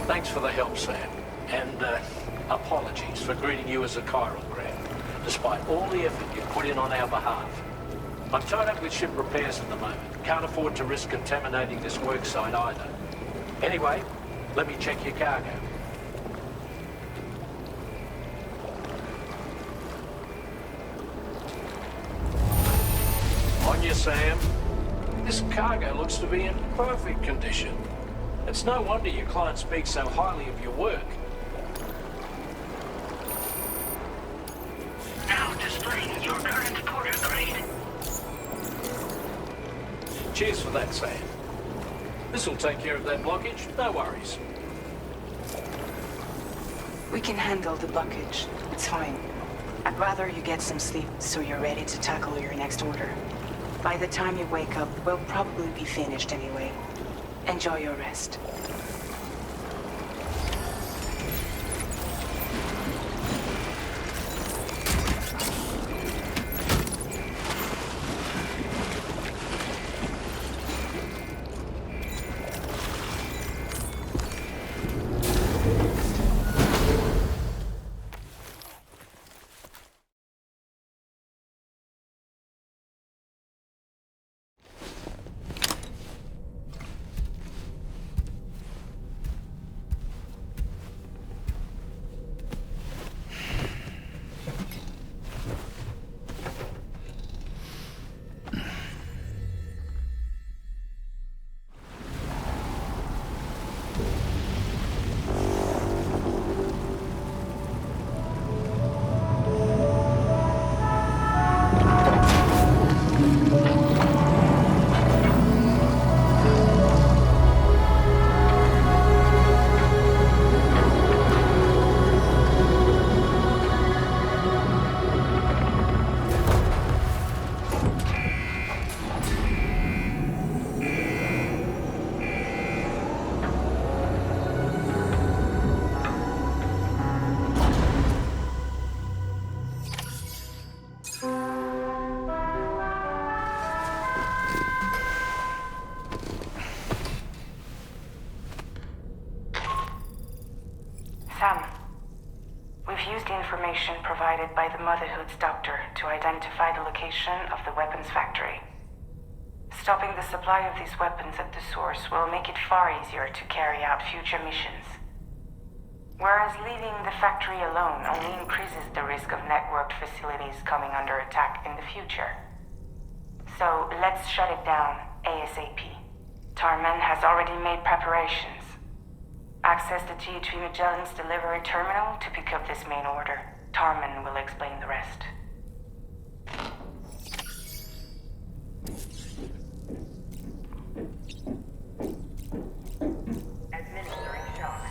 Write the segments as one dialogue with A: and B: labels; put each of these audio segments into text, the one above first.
A: Thanks for the help, Sam. And apologies for greeting you as a chiral ground, despite all the effort you put in on our behalf. I'm tied up with ship repairs at the moment. Can't afford to risk contaminating this worksite either. Anyway, let me check your cargo. On you, Sam. This cargo looks to be in perfect condition. It's no wonder your client speaks so highly of your work.
B: Now displaying your current porter grade.
A: Cheers for that, Sam. This'll take care of that blockage, no worries.
C: We can handle the blockage. It's fine. I'd rather you get some sleep so you're ready to tackle your next order. By the time you wake up, we'll probably be finished anyway. Enjoy your rest. Sam, we've used the information provided by the Motherhood's doctor to identify the location of the weapons factory. Stopping the supply of these weapons at the source will make it far easier to carry out future missions. Whereas leaving the factory alone only increases the risk of networked facilities coming under attack in the future. So let's shut it down ASAP. Tarman has already made preparations. Access the T3 Magellan's delivery terminal to pick up this main order. Tarman will explain the rest. Administering shock.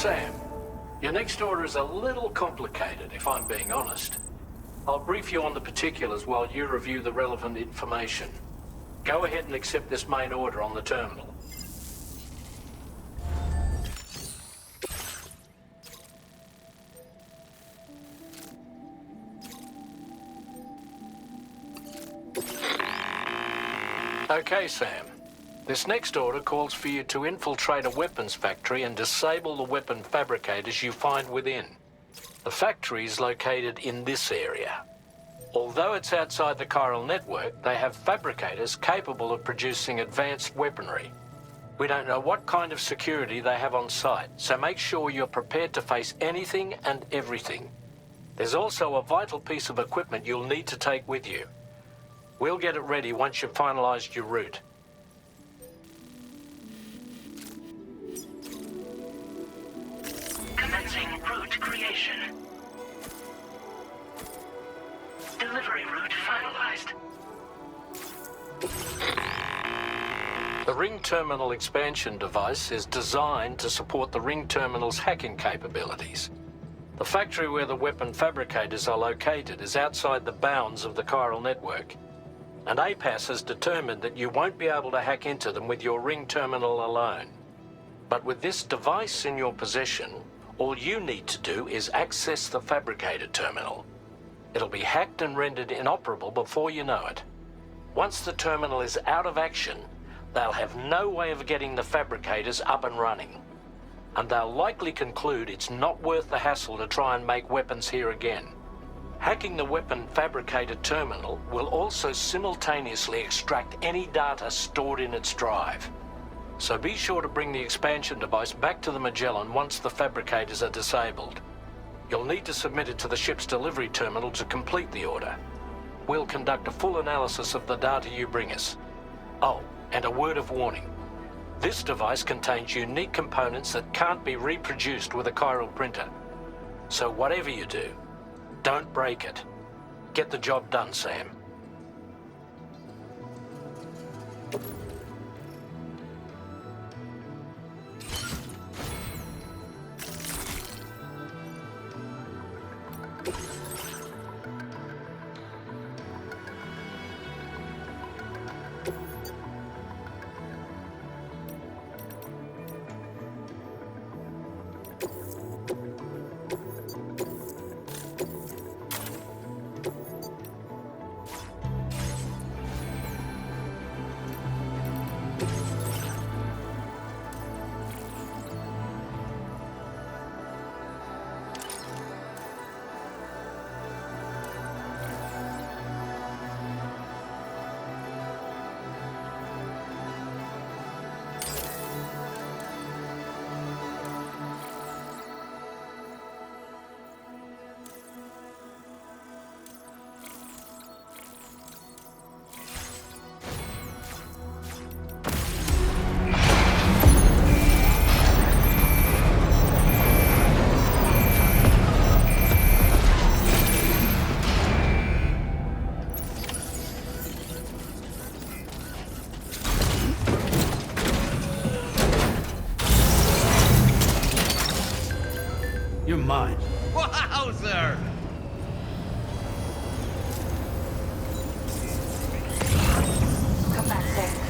A: Sam, your next order is a little complicated, if I'm being honest. I'll brief you on the particulars while you review the relevant information. Go ahead and accept this main order on the terminal. Okay, Sam. This next order calls for you to infiltrate a weapons factory and disable the weapon fabricators you find within. The factory is located in this area. Although it's outside the chiral network, they have fabricators capable of producing advanced weaponry. We don't know what kind of security they have on site, so make sure you're prepared to face anything and everything. There's also a vital piece of equipment you'll need to take with you. We'll get it ready once you've finalized your route.
B: Commencing route creation. Delivery route finalized.
A: The ring terminal expansion device is designed to support the ring terminal's hacking capabilities. The factory where the weapon fabricators are located is outside the bounds of the chiral network, and APAS has determined that you won't be able to hack into them with your ring terminal alone. But with this device in your possession, all you need to do is access the fabricator terminal. It'll be hacked and rendered inoperable before you know it. Once the terminal is out of action, they'll have no way of getting the fabricators up and running. And they'll likely conclude it's not worth the hassle to try and make weapons here again. Hacking the weapon fabricator terminal will also simultaneously extract any data stored in its drive. So be sure to bring the expansion device back to the Magellan once the fabricators are disabled. You'll need to submit it to the ship's delivery terminal to complete the order. We'll conduct a full analysis of the data you bring us. Oh, and a word of warning. This device contains unique components that can't be reproduced with a chiral printer. So whatever you do, don't break it. Get the job done, Sam.
D: You're mine.
E: Wowzer!
C: Come back safe.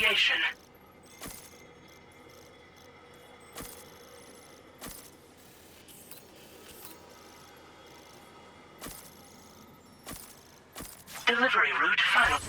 B: creation. Delivery route final.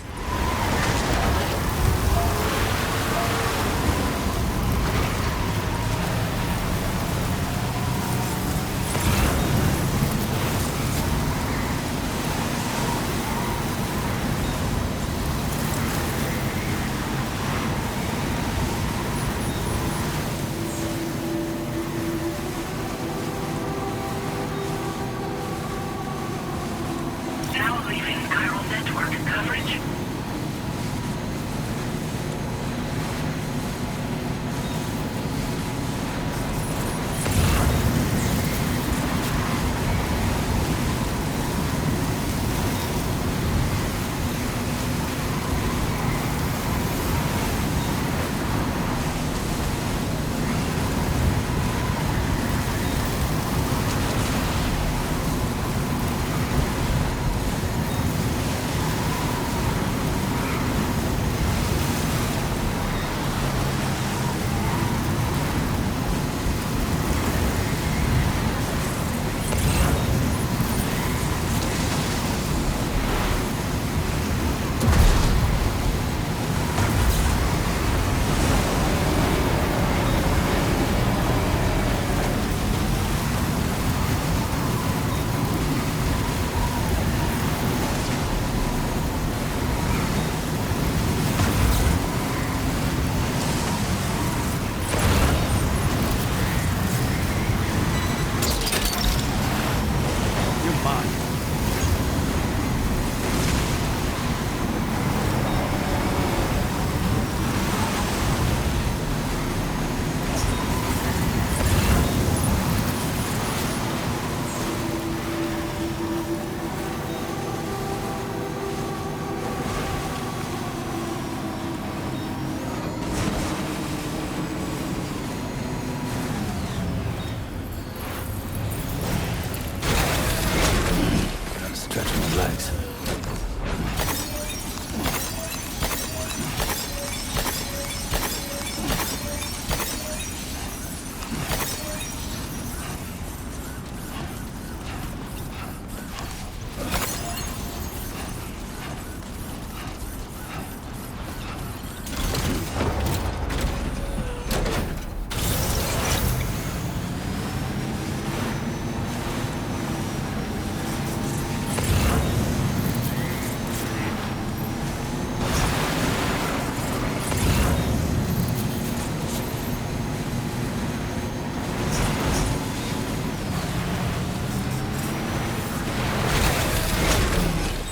B: Now leaving chiral network coverage.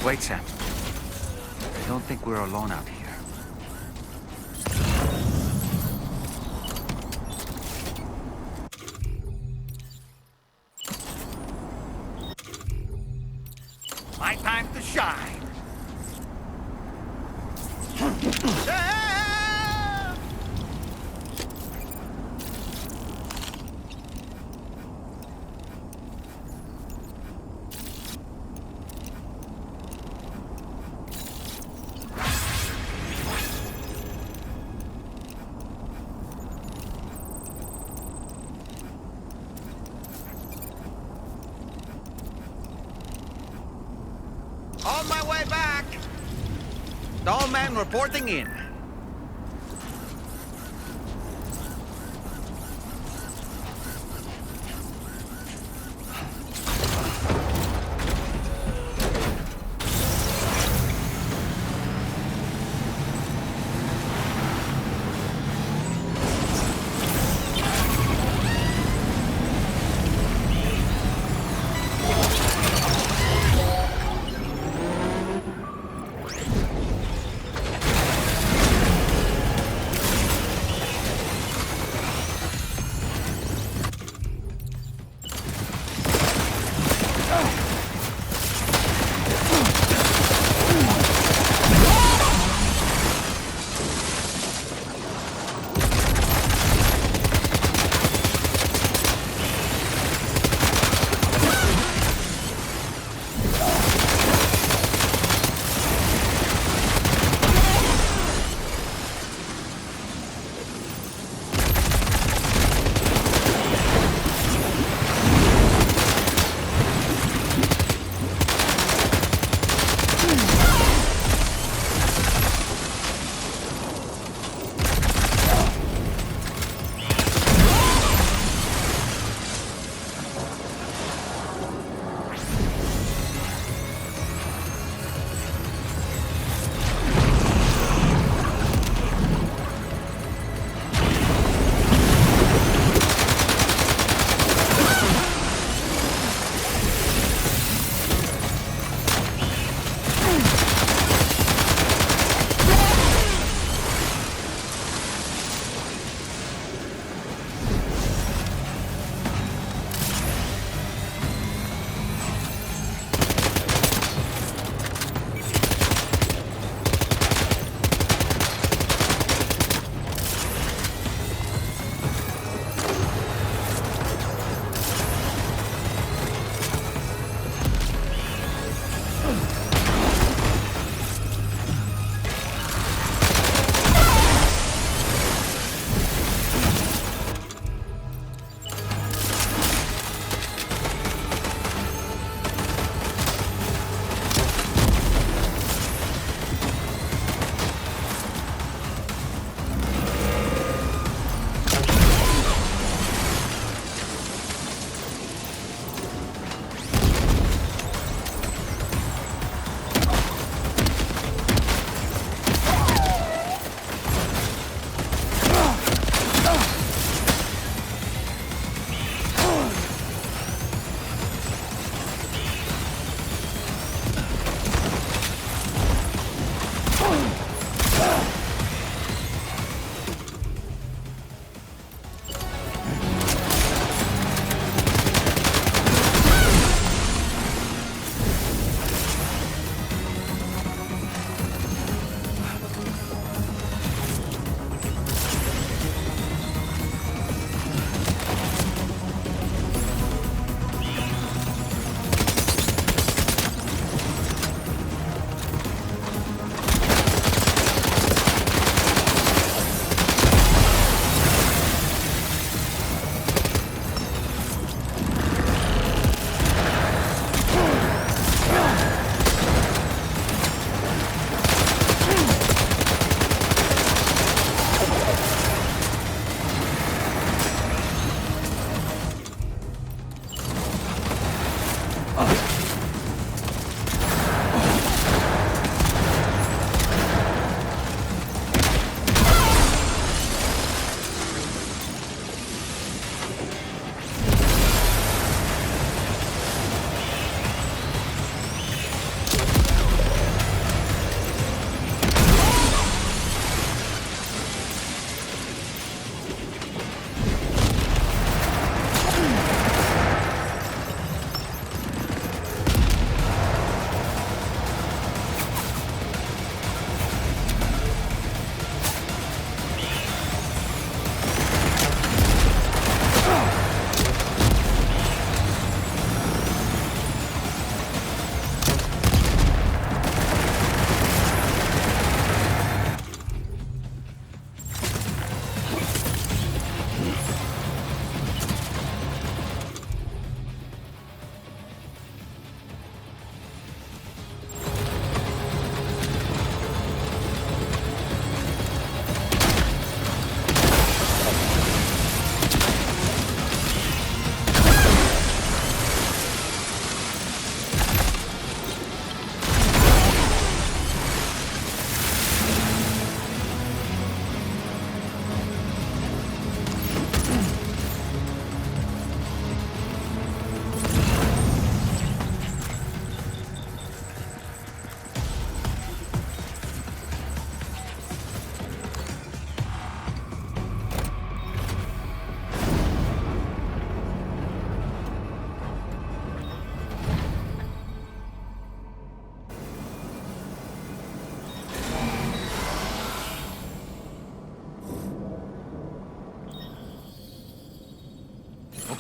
D: Wait, Sam. I don't think we're alone out here. My time to shine! On my way back! Dollman reporting in.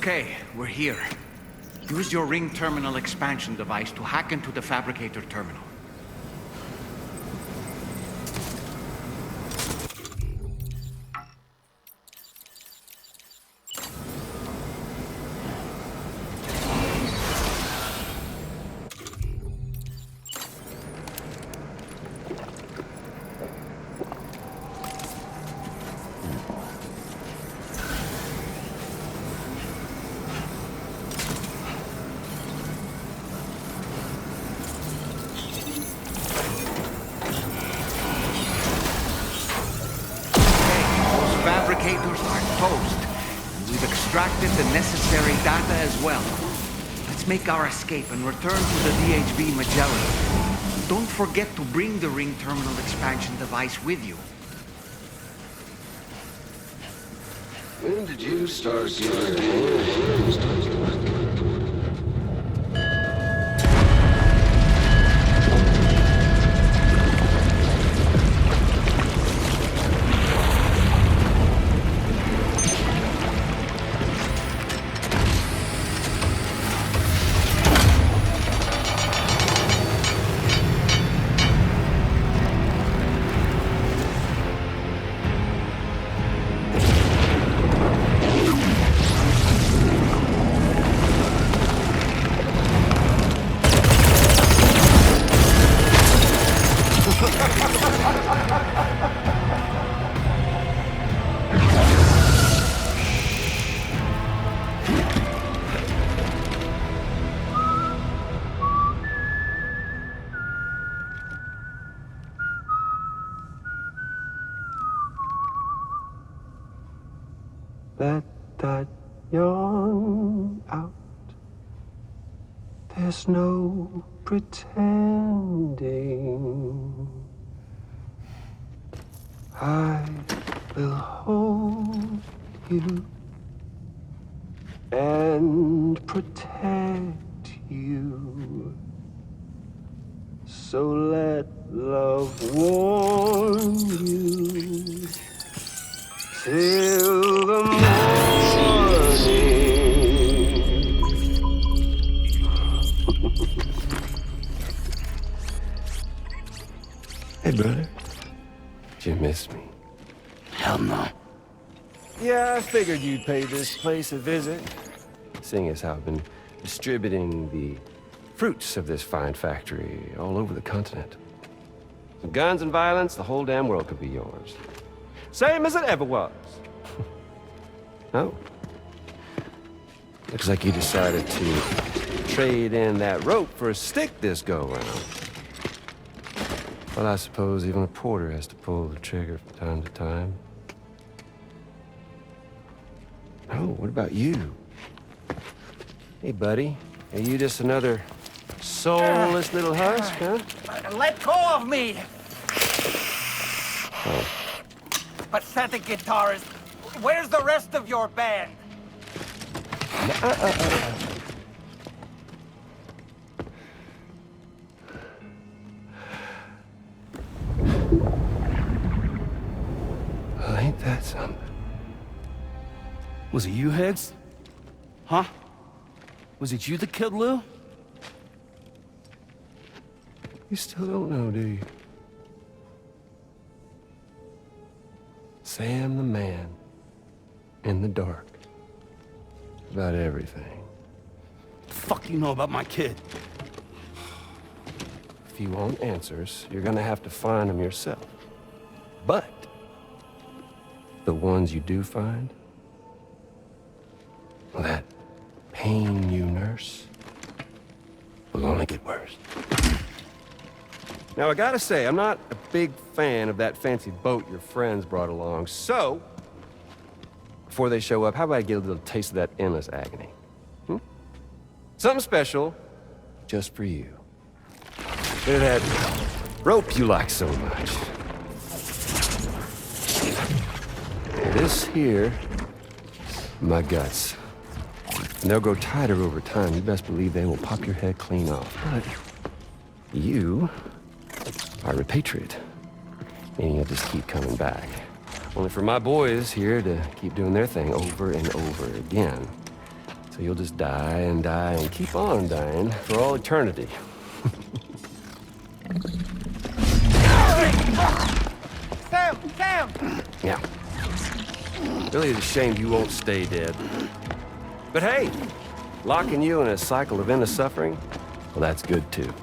D: Okay, we're here. Use your ring terminal expansion device to hack into the fabricator terminal. Fabricators are toast, and we've extracted the necessary data as well. Let's make our escape and return to the DHB Magellan. Don't forget to bring the ring terminal expansion device with you.
E: When did you start getting your hands dirty?
F: Let that yawn out. There's no pretending. I will hold you and protect you. So let love warm you till the morning. Hey, brother. Did you miss me?
D: Hell no.
F: Yeah, I figured you'd pay this place a visit. Seeing as how I've been distributing the fruits of this fine factory all over the continent. With guns and violence, the whole damn world could be yours. Same as it ever was. Oh. Looks like you decided to trade in that rope for a stick this go-around. Well, I suppose even a porter has to pull the trigger from time to time. Oh, what about you? Hey, buddy. Are you just another soulless little husk, huh?
G: Let go of me!
F: Oh.
G: Pathetic guitarist. Where's the rest of your band?
F: Well, ain't that something?
G: Was it you, Higgs? Huh? Was it you that killed Lou?
F: You still don't know, do you? Sam the man. In the dark. About everything.
G: The fuck you know about my kid?
F: If you want answers, you're gonna have to find them yourself. But the ones you do find, well, that pain you nurse will only get worse. Now, I gotta say, I'm not a big fan of that fancy boat your friends brought along, so before they show up, how about I get a little taste of that endless agony? Something special, just for you. Bit of that rope you like so much. This here, my guts. And they'll grow tighter over time. You best believe they will pop your head clean off. But you are a repatriate, meaning you'll just keep coming back. Only for my boys here to keep doing their thing over and over again. So you'll just die and die and keep on dying for all eternity.
D: Sam!
F: Yeah. Really is a shame you won't stay dead. But hey, locking you in a cycle of endless suffering, well, that's good too.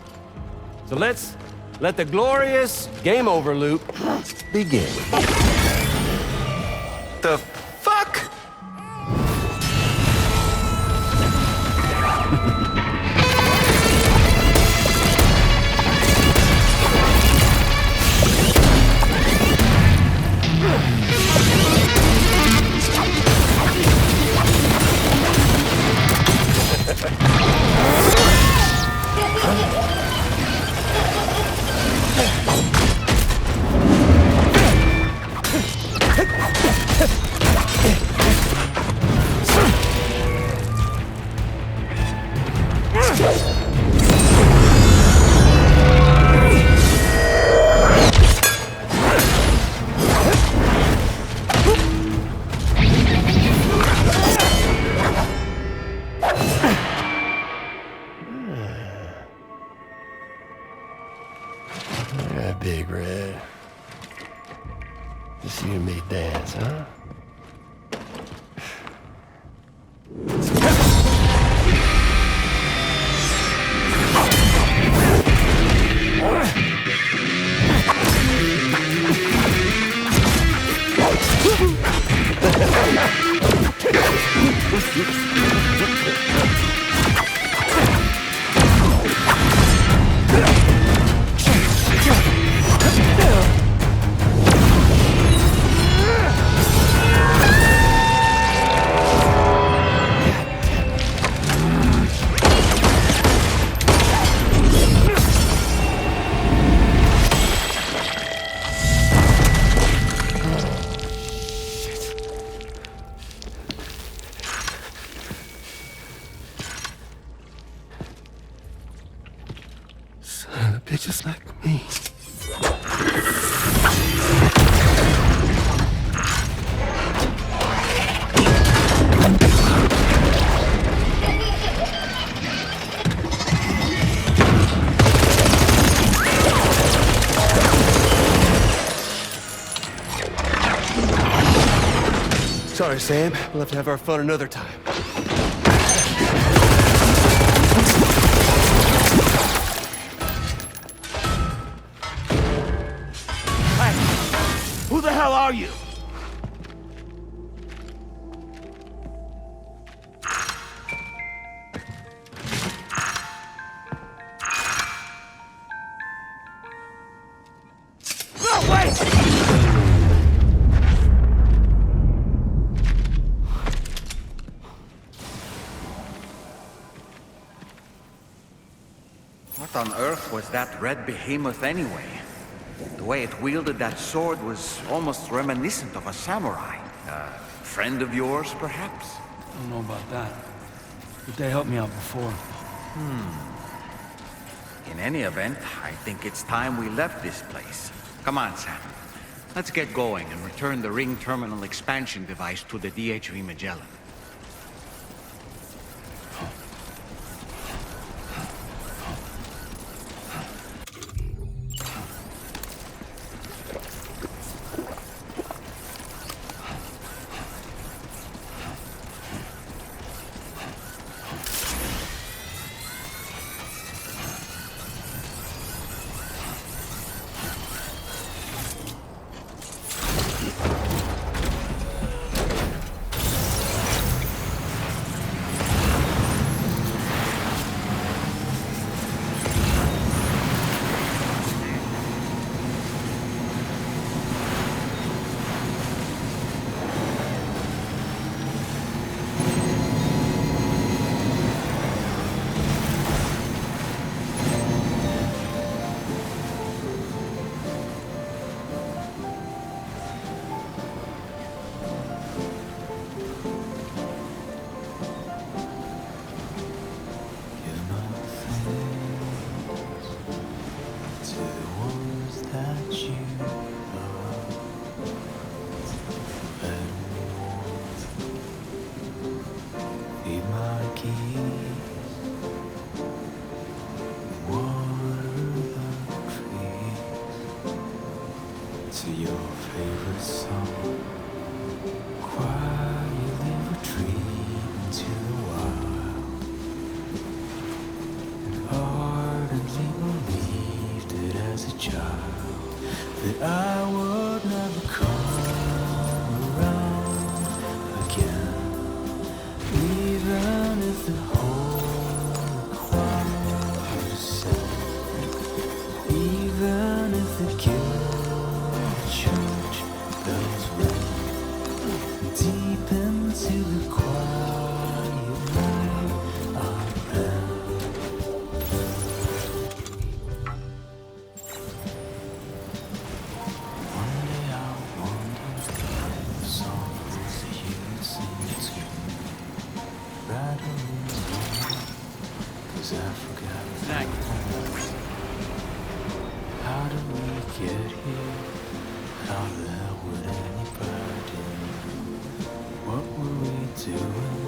F: So let's let the glorious game over loop begin. The fuck?
E: Yeah, Big Red. Just you and me dance, huh? Son of a bitch, just like me. Sorry, Sam. We'll have to have our fun another time.
G: Who the hell are you? No, wait!
D: What on earth was that red behemoth anyway? The way it wielded that sword was almost reminiscent of a samurai. A friend of yours, perhaps?
G: I don't know about that. But they helped me out before.
D: In any event, I think it's time we left this place. Come on, Sam. Let's get going and return the ring terminal expansion device to the DHV Magellan.
H: to your favorite song. Quietly retreat into the wild. And ardently believed it as a child that I would never come around again. Even if the whole choir was sad. Even if the guild church bells ring deep into the quiet night of hell. One day I'll wander the songs that you sing to, rattling on, 'cause I forgot how did we get here? How the hell would anybody? What were we doing?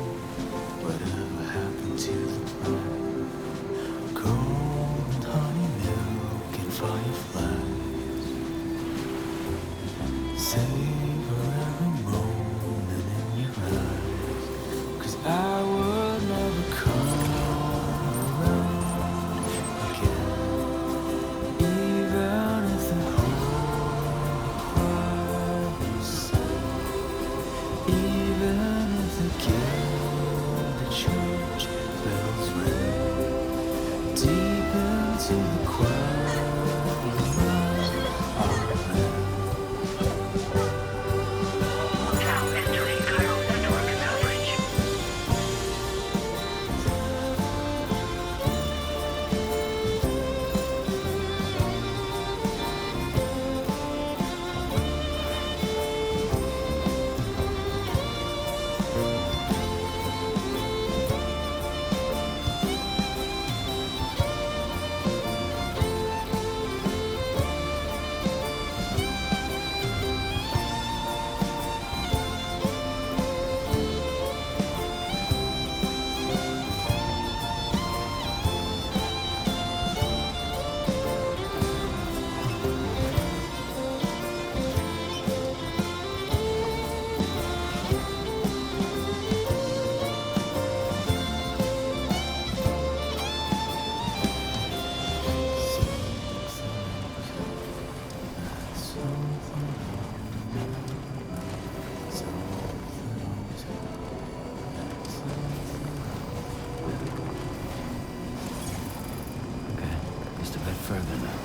H: Whatever happened to the plan? Gold and honey milk and fireflies. Savor every moment in your eyes. 'Cause I would never come around again. Even if the whole choir was sad. Even if the gilded church bells ring deep into the quiet night of hell.
B: Now entering chiral network coverage.
H: Okay, just a bit further now.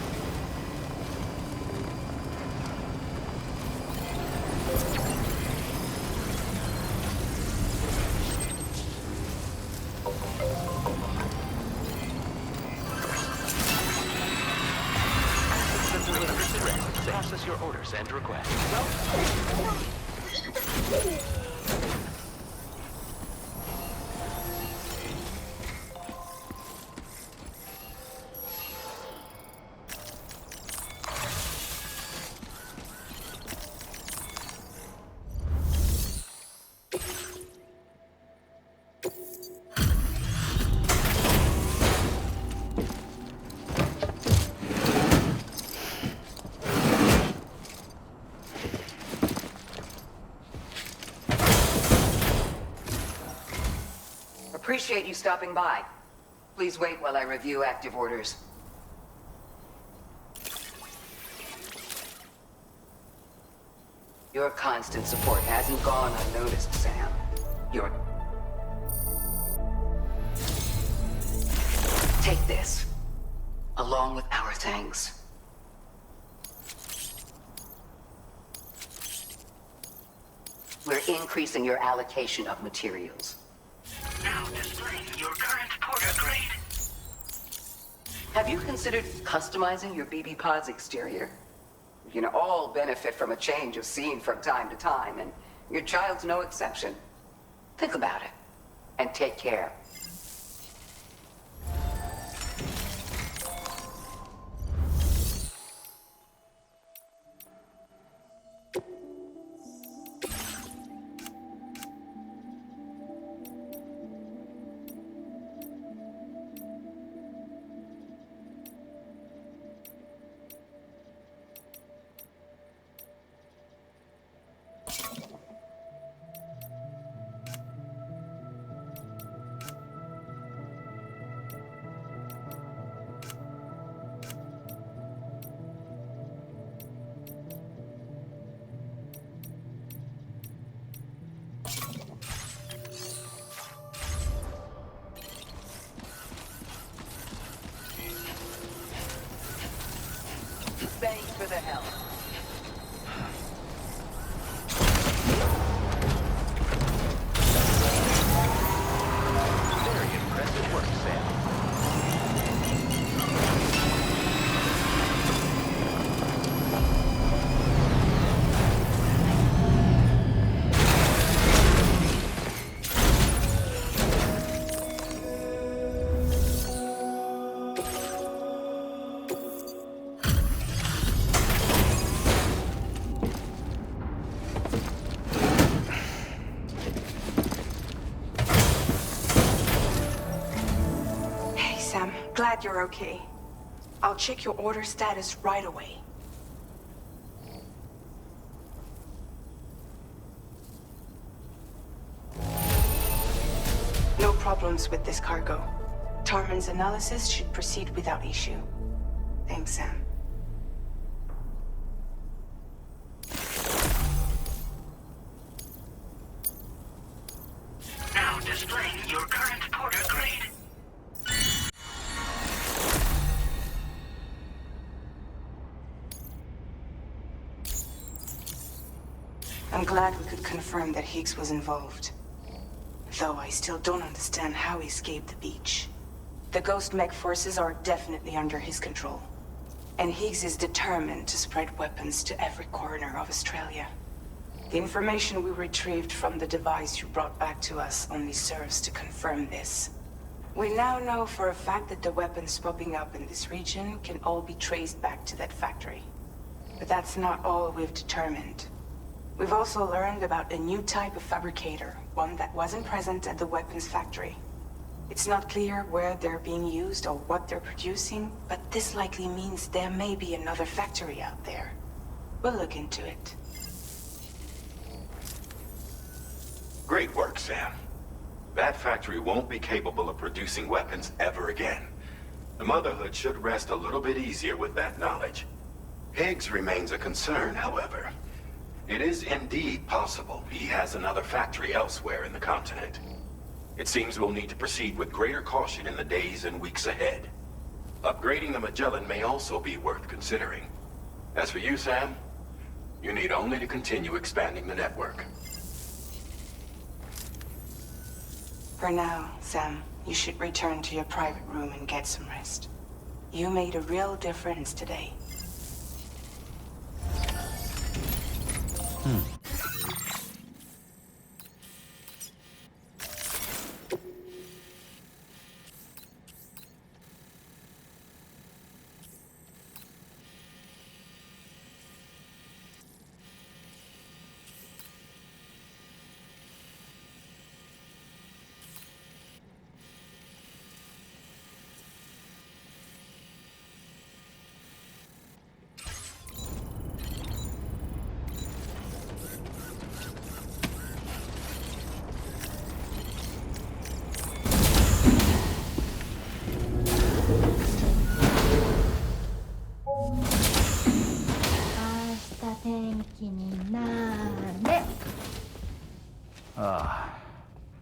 I: Process your orders and requests.
J: Appreciate you stopping by. Please wait while I review active orders. Your constant support hasn't gone unnoticed, Sam. Take this, along with our thanks. We're increasing your allocation of materials.
B: Now displaying your current porter grade.
J: Have you considered customizing your BB pod's exterior? We can all benefit from a change of scene from time to time, and your child's no exception. Think about it, and take care. hell?
I: Very impressive work, Sam.
C: Hey, Sam. Glad you're okay. I'll check your order status right away. No problems with this cargo. Tarman's analysis should proceed without issue. Thanks, Sam.
B: Now displaying your current porter grade.
C: I'm glad we could confirm that Higgs was involved. Though I still don't understand how he escaped the beach. The Ghost Mech forces are definitely under his control. And Higgs is determined to spread weapons to every corner of Australia. The information we retrieved from the device you brought back to us only serves to confirm this. We now know for a fact that the weapons popping up in this region can all be traced back to that factory. But that's not all we've determined. We've also learned about a new type of fabricator, one that wasn't present at the weapons factory. It's not clear where they're being used or what they're producing, but this likely means there may be another factory out there. We'll look into it.
K: Great work, Sam. That factory won't be capable of producing weapons ever again. The Motherhood should rest a little bit easier with that knowledge. Higgs remains a concern, however. It is indeed possible he has another factory elsewhere in the continent. It seems we'll need to proceed with greater caution in the days and weeks ahead. Upgrading the Magellan may also be worth considering. As for you, Sam, you need only to continue expanding the network.
C: For now, Sam, you should return to your private room and get some rest. You made a real difference today.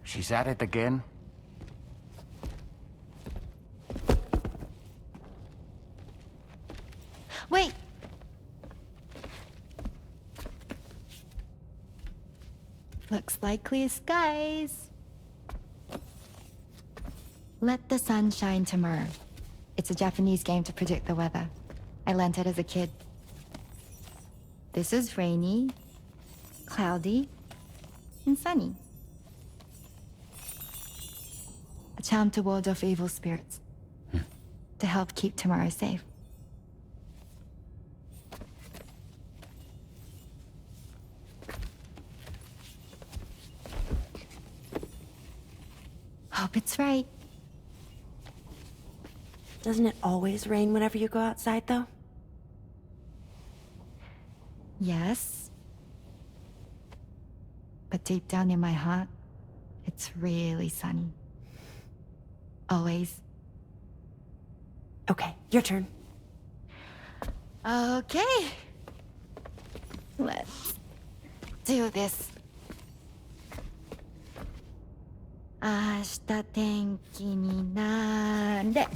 D: She's at it again?
L: Wait! Looks like clear skies. Let the sun shine tomorrow. It's a Japanese game to predict the weather. I learned it as a kid. This is rainy, cloudy, and sunny. A charm to ward off evil spirits. To help keep tomorrow safe. Hope it's right.
M: Doesn't it always rain whenever you go outside, though?
L: Yes. But deep down in my heart, it's really sunny. Always.
M: Okay, your turn.
L: Okay. Let's do this. 明日天気になれ。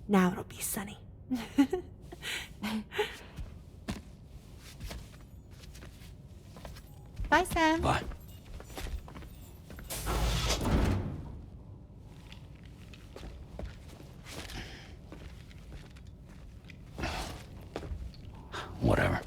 M: Now it'll be sunny.
L: Bye, Sam.
G: Bye. Whatever.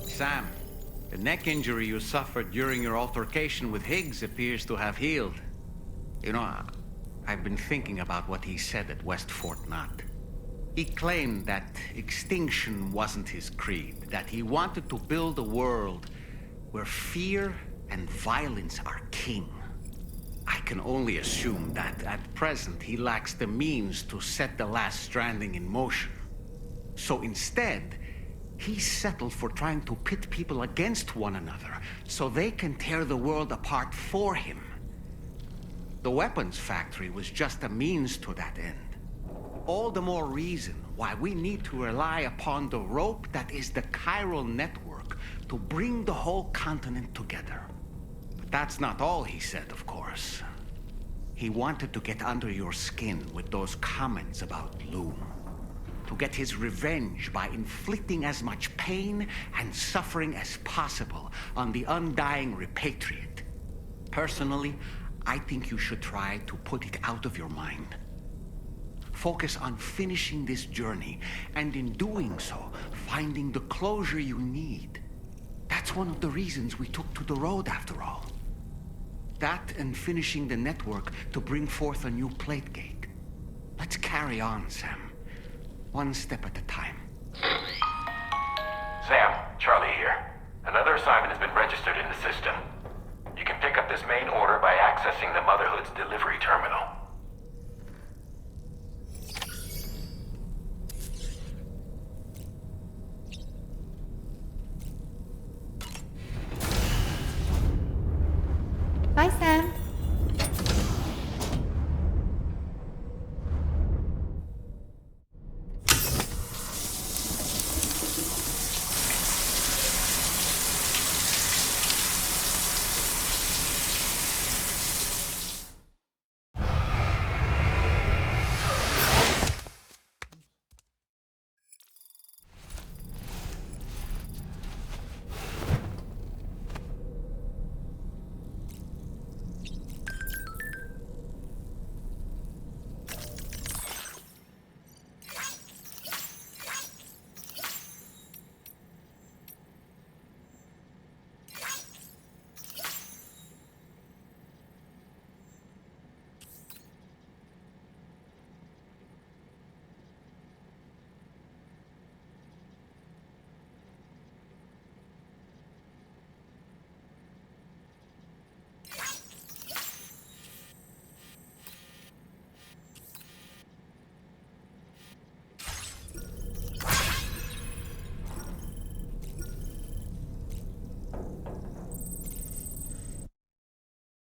D: Sam, the neck injury you suffered during your altercation with Higgs appears to have healed. You know, I've been thinking about what he said at West Fort Knot. He claimed that extinction wasn't his creed, that he wanted to build a world where fear and violence are king. I can only assume that at present he lacks the means to set the last stranding in motion. So instead, he settled for trying to pit people against one another so they can tear the world apart for him. The weapons factory was just a means to that end. All the more reason why we need to rely upon the rope that is the chiral network to bring the whole continent together. But that's not all he said, of course. He wanted to get under your skin with those comments about Loom. To get his revenge by inflicting as much pain and suffering as possible on the undying repatriate. Personally, I think you should try to put it out of your mind. Focus on finishing this journey, and in doing so, finding the closure you need. That's one of the reasons we took to the road, after all. That and finishing the network to bring forth a new plate gate. Let's carry on, Sam. One step at a time.
I: Sam, Charlie here. Another assignment has been registered in the system. You can pick up this main order by accessing the Motherhood's delivery terminal.